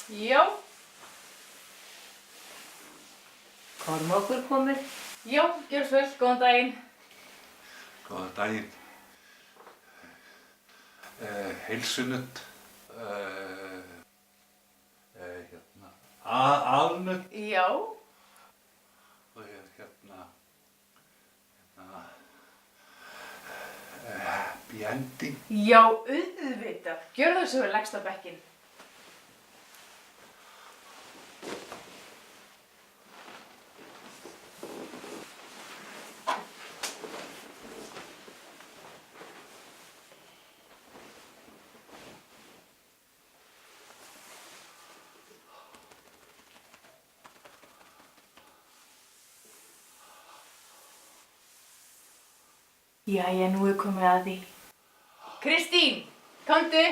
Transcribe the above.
Já. Kormákur komið. Já, gjör svo vel, góðan daginn. Góðan daginn. Heilsunutt. Alnutt. Já. Og Bjendi. Já, auðvitað. Gjörðu svo vel, leggst á bekkinn. Jæja, nú er komið að því. Kristín, komdu.